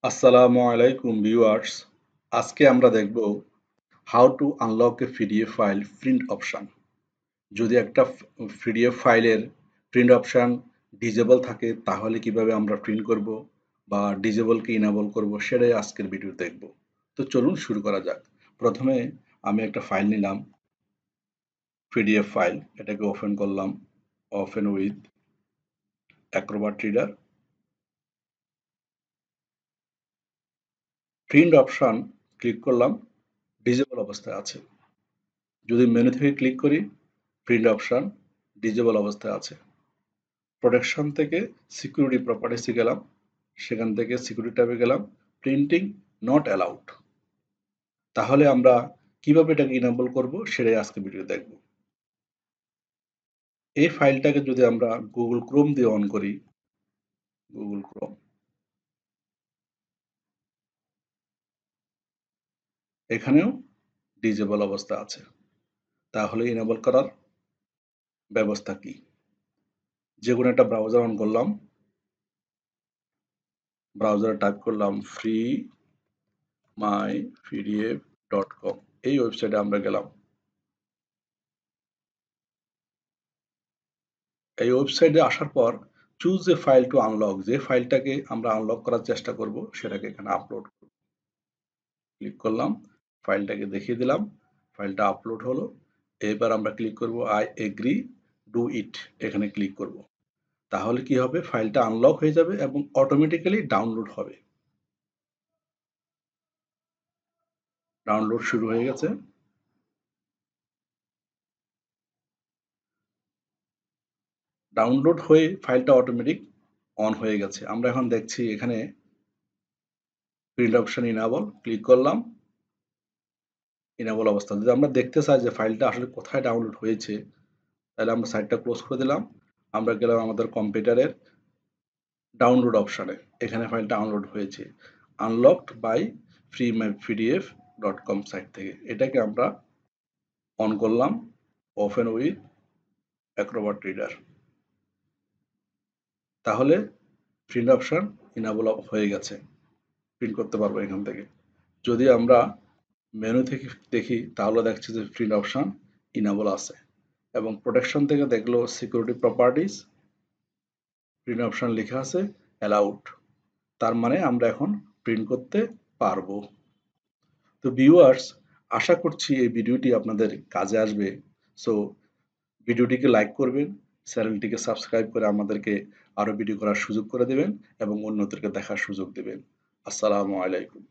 আসসালামু আলাইকুম ভিউয়ার্স। আজকে আমরা দেখব how to unlock A PDF file print option. যদি একটা পিডিএফ ফাইলের প্রিন্ট অপশন ডিজেবল থাকে তাহলে কিভাবে আমরা প্রিন্ট করব বা ডিজেবলকে ইনেবল করব সেটাই আজকের ভিডিও দেখব। তো চলুন শুরু করা যাক। প্রথমে আমি একটা ফাইল নিলাম, পিডিএফ ফাইল। এটাকে ওপেন করলাম, open with Acrobat Reader. Print option click করলাম, ডিজেবল অবস্থায় আছে। যদি মেনু থেকে ক্লিক করি, প্রিন্ট অপশন ডিজেবল অবস্থায় আছে। প্রোটেকশন থেকে সিকিউরিটি প্রপার্টিসে গেলাম, সেখান থেকে সিকিউরিটি ট্যাবে গেলাম, প্রিন্টিং নট অ্যালাউড। তাহলে আমরা কিভাবে এটাকে ইনেবল করব সেটাই আজকে ভিডিও দেখব। এই ফাইলটাকে যদি আমরা গুগল ক্রোম দিয়ে অন করি, গুগল ক্রোম, এখানেও ডিজেবল অবস্থা আছে। তাহলে ইনেবল করার ব্যবস্থা কি? যে কোনো একটা ব্রাউজার অন করলাম, ব্রাউজারে টাইপ করলাম ফ্রি মাই পিডিএফ ডট কম। এই ওয়েবসাইটে আমরা গেলাম। এই ওয়েবসাইটে আসার পর choose a file two unlock, যে ফাইলটাকে আমরা আনলক করার চেষ্টা করব সেটাকে এখানে আপলোড করব। ক্লিক করলাম, ফাইলটাকে দেখিয়ে দিলাম, ফাইলটা আপলোড হলো। এবার আমরা ক্লিক করব আই এগ্রি ডু ইট, এখানে ক্লিক করব। তাহলে কি হবে, ফাইলটা আনলক হয়ে যাবে এবং অটোমেটিক্যালি ডাউনলোড হবে। ডাউনলোড শুরু হয়ে গেছে। ডাউনলোড হয়ে ফাইলটা অটোমেটিক অন হয়ে গেছে। আমরা এখন দেখছি এখানে প্রিন্ট অপশন ইনেবল, ক্লিক করলাম, ইনেবল অবস্থা। যদি আমরা দেখতে চাই যে ফাইলটা আসলে কোথায় ডাউনলোড হয়েছে, তাহলে আমরা সাইটটা ক্লোজ করে দিলাম। আমরা গেলাম আমাদের কম্পিউটারের ডাউনলোড অপশনে, এখানে ফাইলটা ডাউনলোড হয়েছে unlocked by free my PDF dot com site থেকে। এটাকে আমরা অন করলাম, ওপেন উইথ অ্যাক্রোবাট রিডার। তাহলে প্রিন্ট অপশন ইনেবল হয়ে গেছে, প্রিন্ট করতে পারবো এখান থেকে। যদি আমরা মেনু থেকে দেখি তাহলে দেখছি যে প্রিন্ট অপশন ইনেবল আছে এবং প্রোটেকশন থেকে দেখলো সিকিউরিটি প্রপার্টিস, প্রিন্ট অপশন লেখা আছে অ্যালাউড। তার মানে আমরা এখন প্রিন্ট করতে পারবো। তো ভিউয়ার্স, আশা করছি এই ভিডিওটি আপনাদের কাজে আসবে। সো ভিডিওটিকে লাইক করবেন, চ্যানেলটিকে সাবস্ক্রাইব করে আমাদেরকে আরো ভিডিও করার সুযোগ করে দেবেন এবং অন্যদেরকে দেখার সুযোগ দেবেন। আসসালামু আলাইকুম।